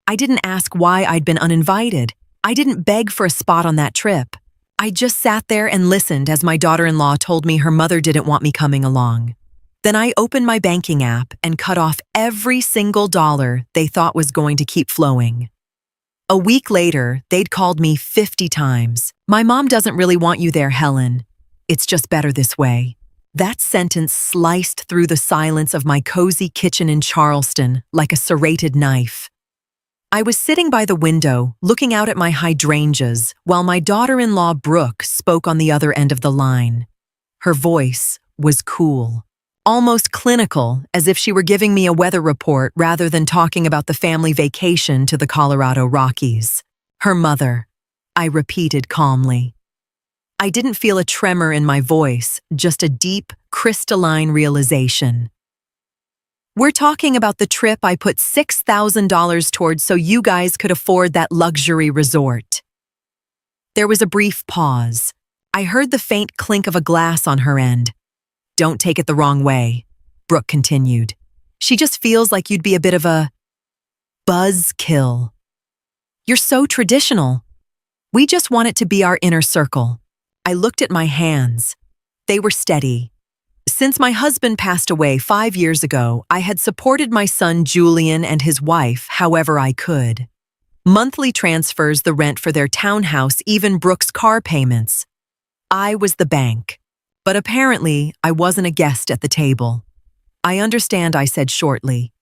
I didn't ask why I'd been uninvited. I didn't beg for a spot on that trip. I just sat there and listened as my daughter-in-law told me her mother didn't want me coming along. Then I opened my banking app and cut off every single dollar they thought was going to keep flowing. A week later, they'd called me 50 times. "My mom doesn't really want you there, Helen. It's just better this way." That sentence sliced through the silence of my cozy kitchen in Charleston like a serrated knife. I was sitting by the window, looking out at my hydrangeas, while my daughter-in-law Brooke spoke on the other end of the line. Her voice was cool, almost clinical, as if she were giving me a weather report rather than talking about the family vacation to the Colorado Rockies. "Her mother," I repeated calmly. I didn't feel a tremor in my voice, just a deep, crystalline realization. "We're talking about the trip I put $6,000 towards so you guys could afford that luxury resort." There was a brief pause. I heard the faint clink of a glass on her end. "Don't take it the wrong way," Brooke continued. "She just feels like you'd be a bit of a buzzkill. You're so traditional. We just want it to be our inner circle." I looked at my hands. They were steady. Since my husband passed away 5 years ago, I had supported my son Julian and his wife however I could. Monthly transfers, the rent for their townhouse, even Brooke's car payments. I was the bank. But apparently, I wasn't a guest at the table. "I understand," I said shortly.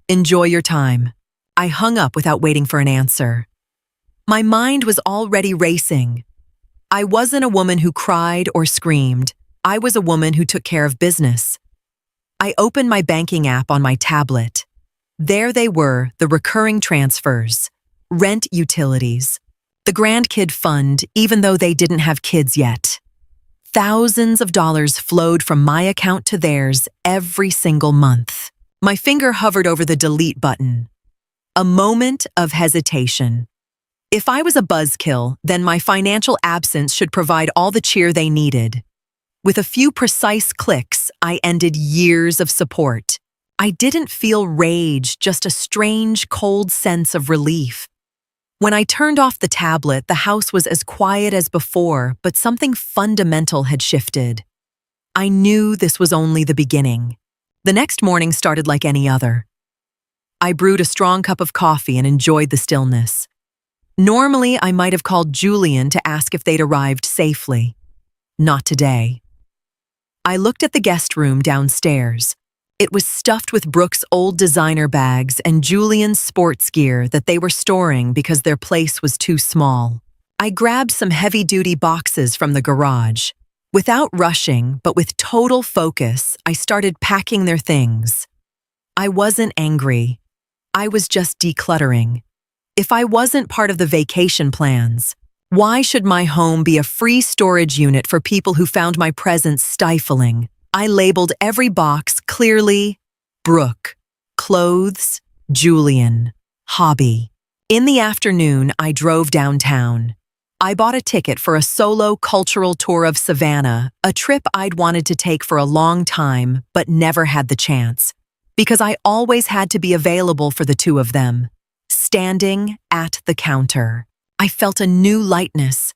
"Enjoy your time." I hung up without waiting for an answer. My mind was already racing. I wasn't a woman who cried or screamed. I was a woman who took care of business. I opened my banking app on my tablet. There they were, the recurring transfers, rent, utilities, the grandkid fund, even though they didn't have kids yet. Thousands of dollars flowed from my account to theirs every single month. My finger hovered over the delete button. A moment of hesitation. If I was a buzzkill, then my financial absence should provide all the cheer they needed. With a few precise clicks, I ended years of support. I didn't feel rage, just a strange, cold sense of relief. When I turned off the tablet, the house was as quiet as before, but something fundamental had shifted. I knew this was only the beginning. The next morning started like any other. I brewed a strong cup of coffee and enjoyed the stillness. Normally, I might have called Julian to ask if they'd arrived safely. Not today. I looked at the guest room downstairs. It was stuffed with Brooke's old designer bags and Julian's sports gear that they were storing because their place was too small. I grabbed some heavy-duty boxes from the garage. Without rushing, but with total focus, I started packing their things. I wasn't angry. I was just decluttering. If I wasn't part of the vacation plans, why should my home be a free storage unit for people who found my presence stifling? I labeled every box clearly: Brooke, clothes, Julian, hobby. In the afternoon, I drove downtown. I bought a ticket for a solo cultural tour of Savannah, a trip I'd wanted to take for a long time but never had the chance, because I always had to be available for the two of them. Standing at the counter, I felt a new lightness.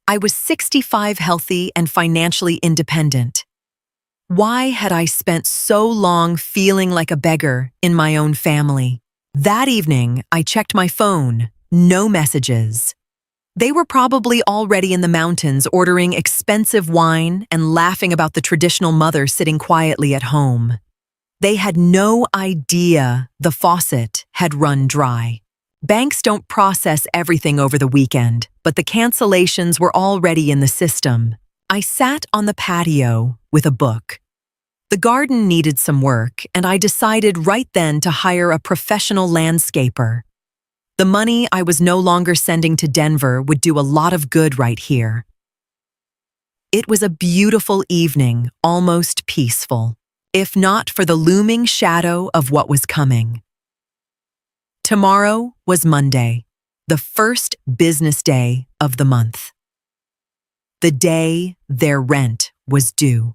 I was 65, healthy and financially independent. Why had I spent so long feeling like a beggar in my own family? That evening, I checked my phone. No messages. They were probably already in the mountains ordering expensive wine and laughing about the traditional mother sitting quietly at home. They had no idea the faucet had run dry. Banks don't process everything over the weekend, but the cancellations were already in the system. I sat on the patio with a book. The garden needed some work, and I decided right then to hire a professional landscaper. The money I was no longer sending to Denver would do a lot of good right here. It was a beautiful evening, almost peaceful, if not for the looming shadow of what was coming. Tomorrow was Monday, the first business day of the month. The day their rent was due.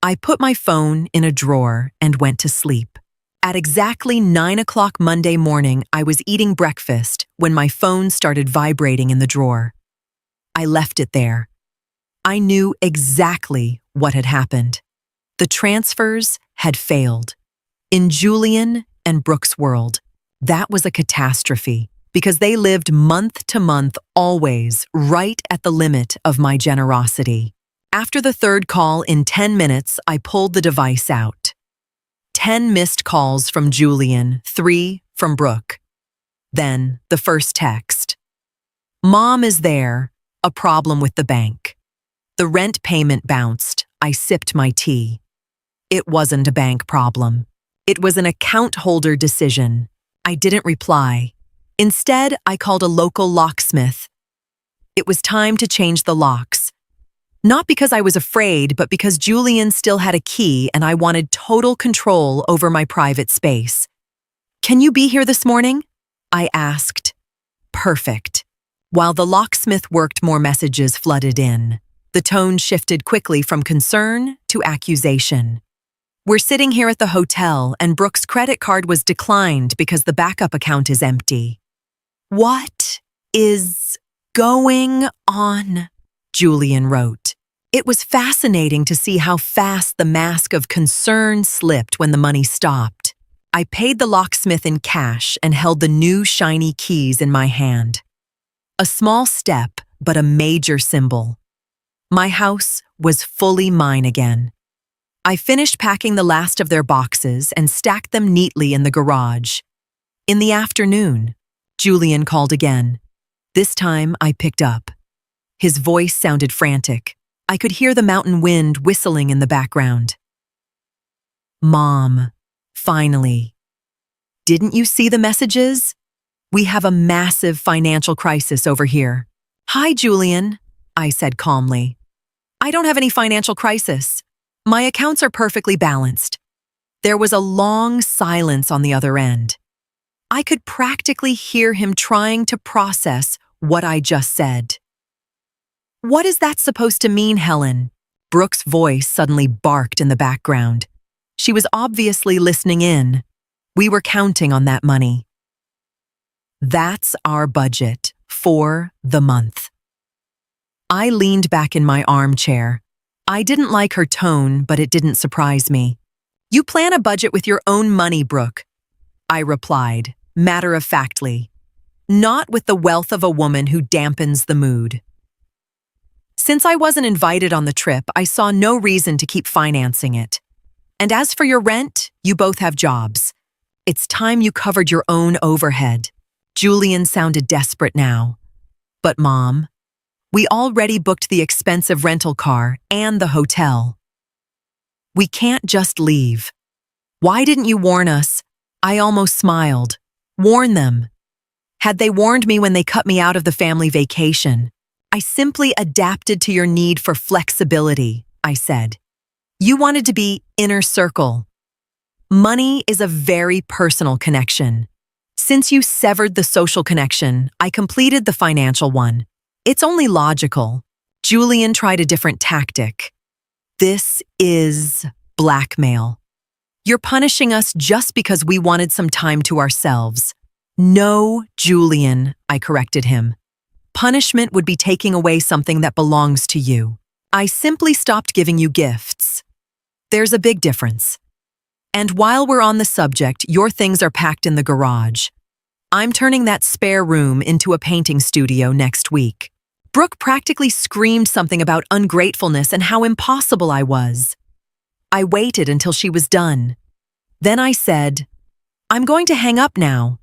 I put my phone in a drawer and went to sleep. At exactly 9 o'clock Monday morning, I was eating breakfast when my phone started vibrating in the drawer. I left it there. I knew exactly what had happened. The transfers had failed. In Julian and Brooke's world, that was a catastrophe because they lived month to month, always right at the limit of my generosity. After the third call in 10 minutes, I pulled the device out. 10 missed calls from Julian, 3 from Brooke. Then the first text. Mom is there, a problem with the bank. The rent payment bounced. I sipped my tea. It wasn't a bank problem. It was an account holder decision. I didn't reply. Instead, I called a local locksmith. It was time to change the locks. Not because I was afraid, but because Julian still had a key and I wanted total control over my private space. Can you be here this morning? I asked. Perfect. While the locksmith worked, more messages flooded in. The tone shifted quickly from concern to accusation. We're sitting here at the hotel and Brooke's credit card was declined because the backup account is empty. What is going on? Julian wrote. It was fascinating to see how fast the mask of concern slipped when the money stopped. I paid the locksmith in cash and held the new shiny keys in my hand. A small step, but a major symbol. My house was fully mine again. I finished packing the last of their boxes and stacked them neatly in the garage. In the afternoon, Julian called again. This time I picked up. His voice sounded frantic. I could hear the mountain wind whistling in the background. Mom, finally. Didn't you see the messages? We have a massive financial crisis over here. Hi, Julian, I said calmly. I don't have any financial crisis. My accounts are perfectly balanced. There was a long silence on the other end. I could practically hear him trying to process what I just said. What is that supposed to mean, Helen? Brooke's voice suddenly barked in the background. She was obviously listening in. We were counting on that money. That's our budget for the month. I leaned back in my armchair. I didn't like her tone, but it didn't surprise me. You plan a budget with your own money, Brooke, I replied, matter-of-factly, not with the wealth of a woman who dampens the mood. Since I wasn't invited on the trip, I saw no reason to keep financing it. And as for your rent, you both have jobs. It's time you covered your own overhead. Julian sounded desperate now. But Mom, we already booked the expensive rental car and the hotel. We can't just leave. Why didn't you warn us? I almost smiled. Warn them. Had they warned me when they cut me out of the family vacation? I simply adapted to your need for flexibility, I said. You wanted to be inner circle. Money is a very personal connection. Since you severed the social connection, I completed the financial one. It's only logical. Julian tried a different tactic. This is blackmail. You're punishing us just because we wanted some time to ourselves. No, Julian, I corrected him. Punishment would be taking away something that belongs to you. I simply stopped giving you gifts. There's a big difference. And while we're on the subject, your things are packed in the garage. I'm turning that spare room into a painting studio next week. Brooke practically screamed something about ungratefulness and how impossible I was. I waited until she was done. Then I said, I'm going to hang up now.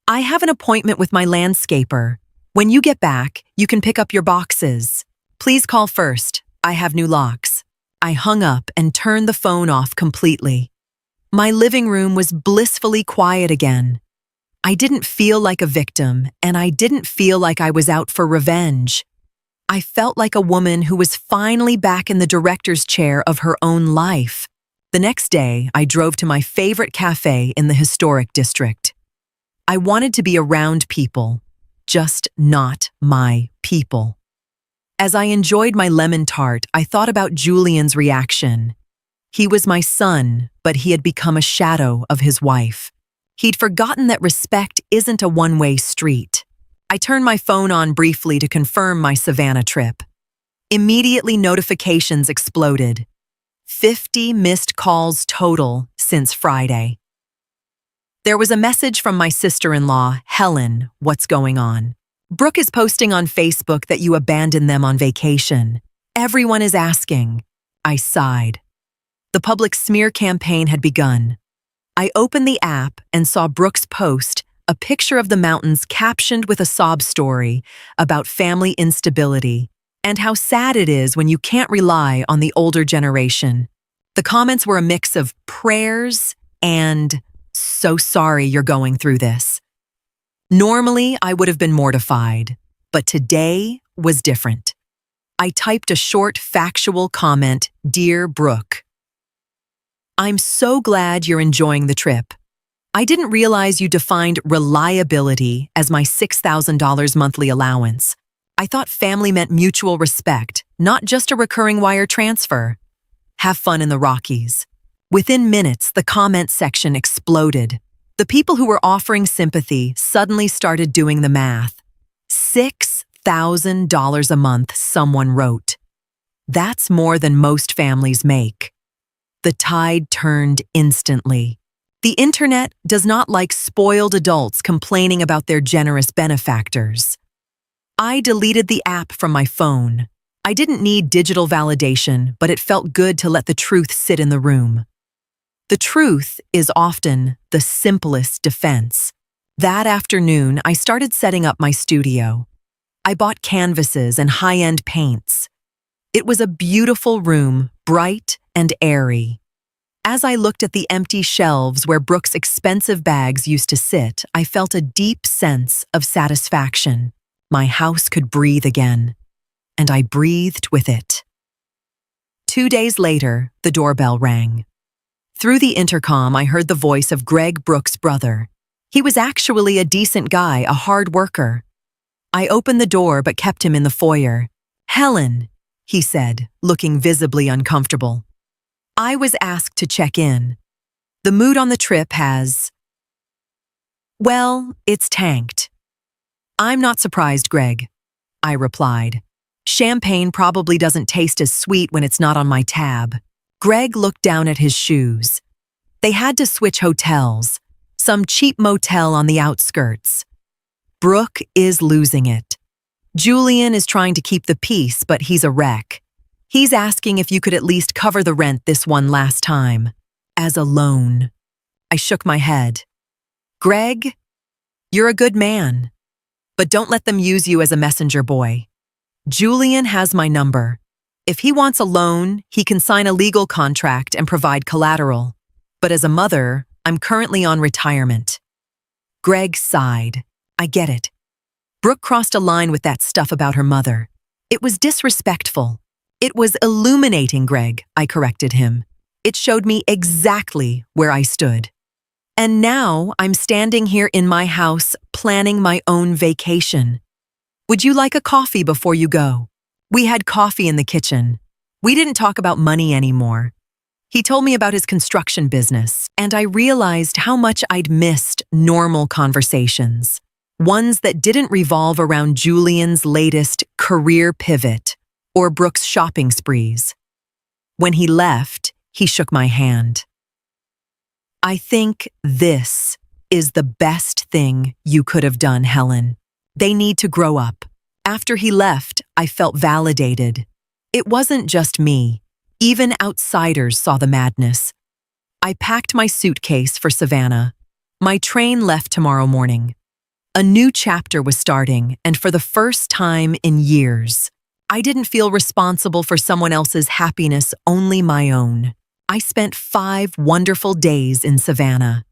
I have an appointment with my landscaper. When you get back, you can pick up your boxes. Please call first. I have new locks. I hung up and turned the phone off completely. My living room was blissfully quiet again. I didn't feel like a victim, and I didn't feel like I was out for revenge. I felt like a woman who was finally back in the director's chair of her own life. The next day, I drove to my favorite cafe in the historic district. I wanted to be around people, just not my people. As I enjoyed my lemon tart, I thought about Julian's reaction. He was my son, but he had become a shadow of his wife. He'd forgotten that respect isn't a one-way street. I turned my phone on briefly to confirm my Savannah trip. Immediately, notifications exploded. 50 missed calls total since Friday. There was a message from my sister-in-law, Helen. What's going on? Brooke is posting on Facebook that you abandoned them on vacation. Everyone is asking. I sighed. The public smear campaign had begun. I opened the app and saw Brooke's post, a picture of the mountains captioned with a sob story about family instability and how sad it is when you can't rely on the older generation. The comments were a mix of prayers and, "So sorry you're going through this." Normally, I would have been mortified, but today was different. I typed a short, factual comment, "Dear Brooke, I'm so glad you're enjoying the trip. I didn't realize you defined reliability as my $6,000 monthly allowance. I thought family meant mutual respect, not just a recurring wire transfer. Have fun in the Rockies." Within minutes, the comment section exploded. The people who were offering sympathy suddenly started doing the math. $6,000 a month, someone wrote. That's more than most families make. The tide turned instantly. The internet does not like spoiled adults complaining about their generous benefactors. I deleted the app from my phone. I didn't need digital validation, but it felt good to let the truth sit in the room. The truth is often the simplest defense. That afternoon, I started setting up my studio. I bought canvases and high-end paints. It was a beautiful room, bright and airy. As I looked at the empty shelves where Brooke's expensive bags used to sit, I felt a deep sense of satisfaction. My house could breathe again, and I breathed with it. 2 days later, the doorbell rang. Through the intercom, I heard the voice of Greg, Brooke's brother. He was actually a decent guy, a hard worker. I opened the door but kept him in the foyer. "Helen," he said, looking visibly uncomfortable. I was asked to check in. The mood on the trip has... well, it's tanked. "I'm not surprised, Greg," I replied. "Champagne probably doesn't taste as sweet when it's not on my tab." Greg looked down at his shoes. They had to switch hotels, some cheap motel on the outskirts. Brooke is losing it. Julian is trying to keep the peace, but he's a wreck. He's asking if you could at least cover the rent this one last time, as a loan. I shook my head. "Greg, you're a good man, but don't let them use you as a messenger boy. Julian has my number. If he wants a loan, he can sign a legal contract and provide collateral. But as a mother, I'm currently on retirement." Greg sighed. I get it. Brooke crossed a line with that stuff about her mother. It was disrespectful. It was illuminating, Greg, I corrected him. It showed me exactly where I stood. And now I'm standing here in my house planning my own vacation. Would you like a coffee before you go? We had coffee in the kitchen. We didn't talk about money anymore. He told me about his construction business, and I realized how much I'd missed normal conversations, ones that didn't revolve around Julian's latest career pivot or Brooke's shopping sprees. When he left, he shook my hand. "I think this is the best thing you could have done, Helen. They need to grow up." After he left, I felt validated. It wasn't just me. Even outsiders saw the madness. I packed my suitcase for Savannah. My train left tomorrow morning. A new chapter was starting, and for the first time in years, I didn't feel responsible for someone else's happiness, only my own. I spent 5 wonderful days in Savannah.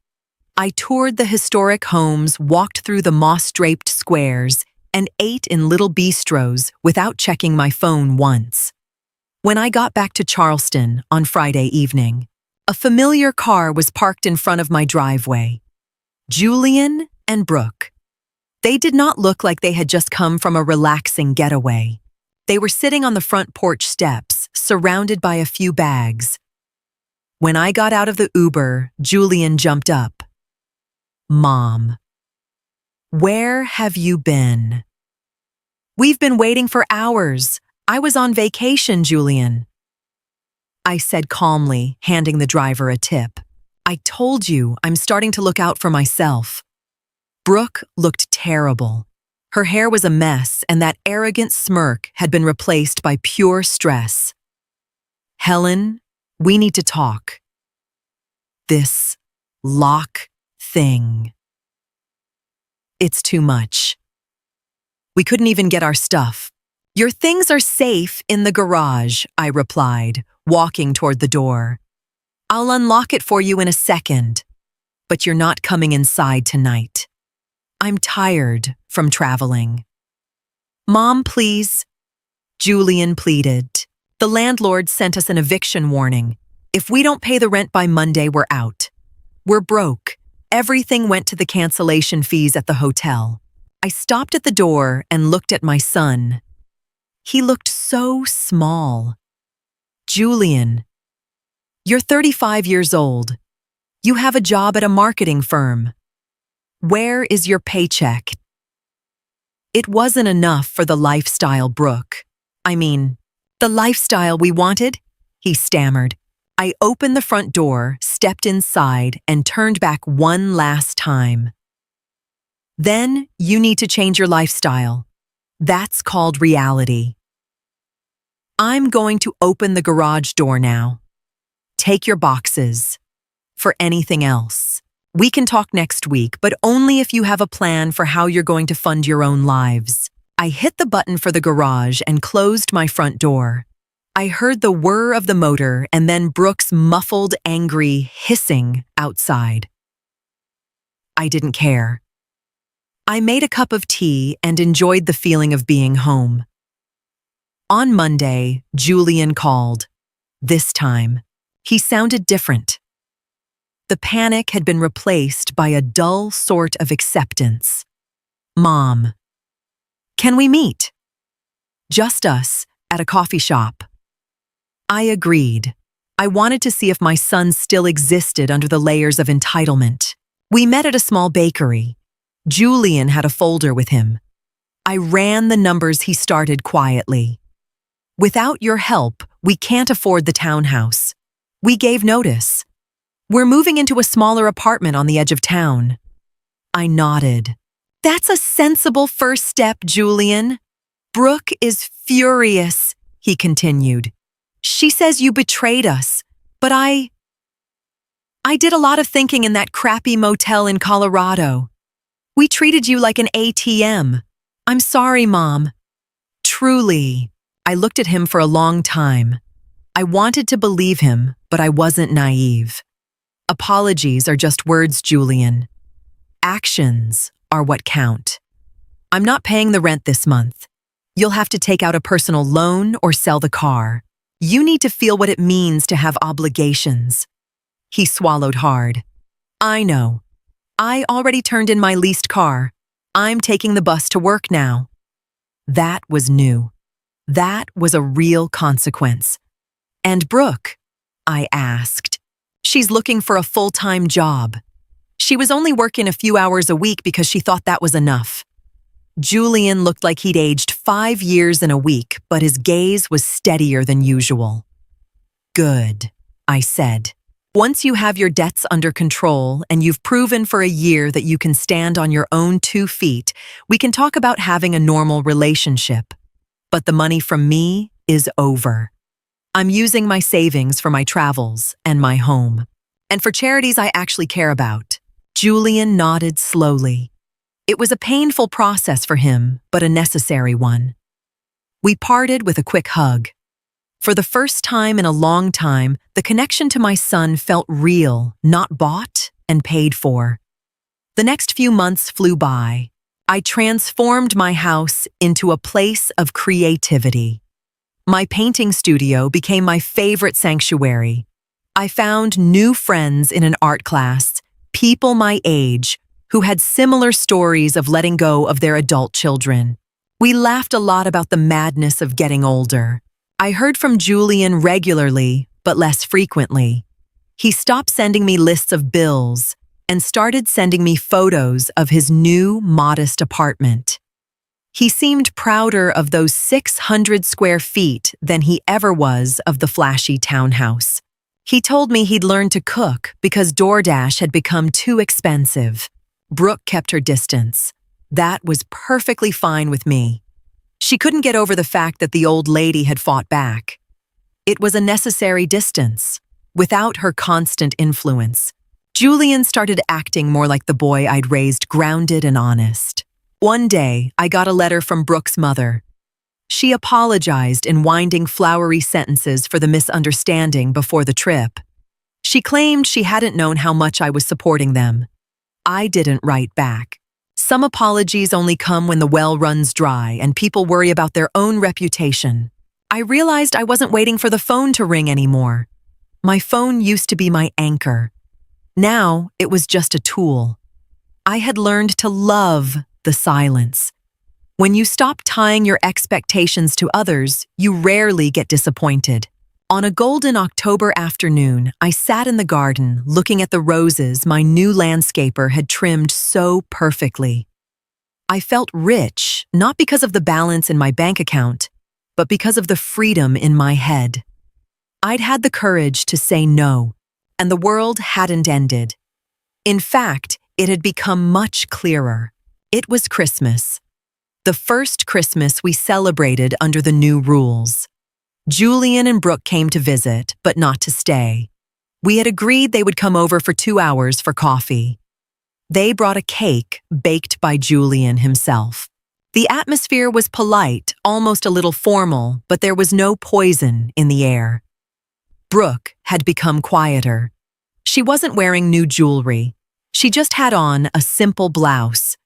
I toured the historic homes, walked through the moss-draped squares, and ate in little bistros without checking my phone once. When I got back to Charleston on Friday evening, a familiar car was parked in front of my driveway. Julian and Brooke. They did not look like they had just come from a relaxing getaway. They were sitting on the front porch steps, surrounded by a few bags. When I got out of the Uber, Julian jumped up. Mom, where have you been? We've been waiting for hours. I was on vacation, Julian. I said calmly, handing the driver a tip. I told you I'm starting to look out for myself. Brooke looked terrible. Her hair was a mess, and that arrogant smirk had been replaced by pure stress. Helen, we need to talk. This lock thing. It's too much. We couldn't even get our stuff. Your things are safe in the garage, I replied, walking toward the door. I'll unlock it for you in a second, but you're not coming inside tonight. I'm tired from traveling. Mom, please. Julian pleaded. The landlord sent us an eviction warning. If we don't pay the rent by Monday, we're out. We're broke. Everything went to the cancellation fees at the hotel. I stopped at the door and looked at my son. He looked so small. Julian, you're 35 years old. You have a job at a marketing firm. Where is your paycheck? It wasn't enough for the lifestyle, Brooke. The lifestyle we wanted? He stammered. I opened the front door, stepped inside, and turned back one last time. Then you need to change your lifestyle. That's called reality. I'm going to open the garage door now. Take your boxes. For anything else, we can talk next week, but only if you have a plan for how you're going to fund your own lives. I hit the button for the garage and closed my front door. I heard the whir of the motor and then Brooke's muffled, angry hissing outside. I didn't care. I made a cup of tea and enjoyed the feeling of being home. On Monday, Julian called. This time, he sounded different. The panic had been replaced by a dull sort of acceptance. Mom, can we meet? Just us, at a coffee shop. I agreed. I wanted to see if my son still existed under the layers of entitlement. We met at a small bakery. Julian had a folder with him. I ran the numbers he started quietly. Without your help, we can't afford the townhouse. We gave notice. We're moving into a smaller apartment on the edge of town. I nodded. That's a sensible first step, Julian. Brooke is furious, he continued. She says you betrayed us, but I did a lot of thinking in that crappy motel in Colorado. We treated you like an ATM. I'm sorry, Mom. Truly. I looked at him for a long time. I wanted to believe him, but I wasn't naive. Apologies are just words, Julian. Actions are what count. I'm not paying the rent this month. You'll have to take out a personal loan or sell the car. You need to feel what it means to have obligations. He swallowed hard. I know. I already turned in my leased car. I'm taking the bus to work now. That was new. That was a real consequence. And Brooke? I asked. She's looking for a full-time job. She was only working a few hours a week because she thought that was enough. Julian looked like he'd aged 5 years in a week, but his gaze was steadier than usual. Good, I said. Once you have your debts under control and you've proven for a year that you can stand on your own 2 feet, we can talk about having a normal relationship. But the money from me is over. I'm using my savings for my travels and my home, and for charities I actually care about. Julian nodded slowly. It was a painful process for him, but a necessary one. We parted with a quick hug. For the first time in a long time, the connection to my son felt real, not bought and paid for. The next few months flew by. I transformed my house into a place of creativity. My painting studio became my favorite sanctuary. I found new friends in an art class, people my age, who had similar stories of letting go of their adult children. We laughed a lot about the madness of getting older. I heard from Julian regularly, but less frequently. He stopped sending me lists of bills and started sending me photos of his new, modest apartment. He seemed prouder of those 600 square feet than he ever was of the flashy townhouse. He told me he'd learned to cook because DoorDash had become too expensive. Brooke kept her distance. That was perfectly fine with me. She couldn't get over the fact that the old lady had fought back. It was a necessary distance. Without her constant influence, Julian started acting more like the boy I'd raised, grounded and honest. One day, I got a letter from Brooke's mother. She apologized in winding, flowery sentences for the misunderstanding before the trip. She claimed she hadn't known how much I was supporting them. I didn't write back. Some apologies only come when the well runs dry and people worry about their own reputation. I realized I wasn't waiting for the phone to ring anymore. My phone used to be my anchor. Now it was just a tool. I had learned to love the silence. When you stop tying your expectations to others, you rarely get disappointed. On a golden October afternoon, I sat in the garden looking at the roses my new landscaper had trimmed so perfectly. I felt rich, not because of the balance in my bank account, but because of the freedom in my head. I'd had the courage to say no, and the world hadn't ended. In fact, it had become much clearer. It was Christmas. The first Christmas we celebrated under the new rules. Julian and Brooke came to visit, but not to stay. We had agreed they would come over for 2 hours for coffee. They brought a cake baked by Julian himself. The atmosphere was polite, almost a little formal, but there was no poison in the air. Brooke had become quieter. She wasn't wearing new jewelry. She just had on a simple blouse.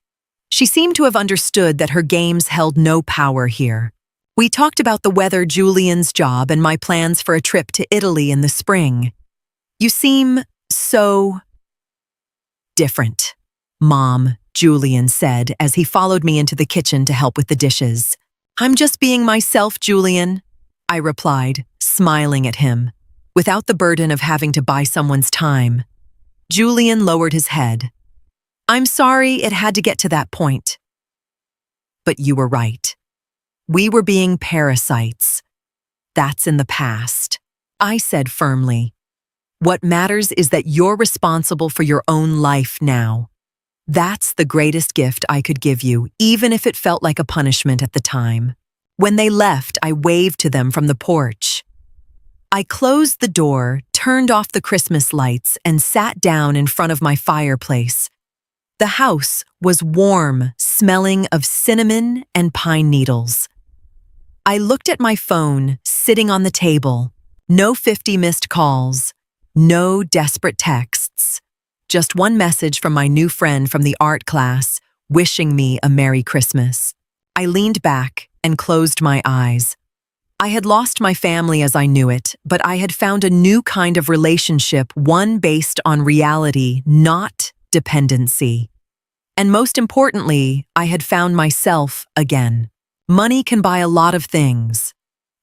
She seemed to have understood that her games held no power here. We talked about the weather, Julian's job, and my plans for a trip to Italy in the spring. "You seem so different, Mom," Julian said as he followed me into the kitchen to help with the dishes. "I'm just being myself, Julian," I replied, smiling at him, without the burden of having to buy someone's time. Julian lowered his head. "I'm sorry it had to get to that point. But you were right. We were being parasites. That's in the past," I said firmly. "What matters is that you're responsible for your own life now. That's the greatest gift I could give you, even if it felt like a punishment at the time." When they left, I waved to them from the porch. I closed the door, turned off the Christmas lights, and sat down in front of my fireplace. The house was warm, smelling of cinnamon and pine needles. I looked at my phone, sitting on the table. No 50 missed calls, no desperate texts. Just one message from my new friend from the art class, wishing me a Merry Christmas. I leaned back and closed my eyes. I had lost my family as I knew it, but I had found a new kind of relationship, one based on reality, not dependency. And most importantly, I had found myself again. Money can buy a lot of things: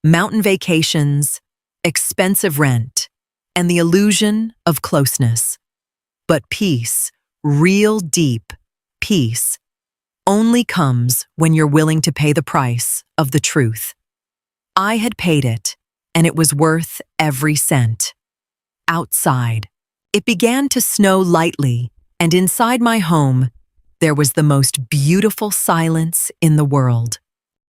mountain vacations, expensive rent, and the illusion of closeness. But peace, real deep peace, only comes when you're willing to pay the price of the truth. I had paid it, and it was worth every cent. Outside, it began to snow lightly, and inside my home, there was the most beautiful silence in the world.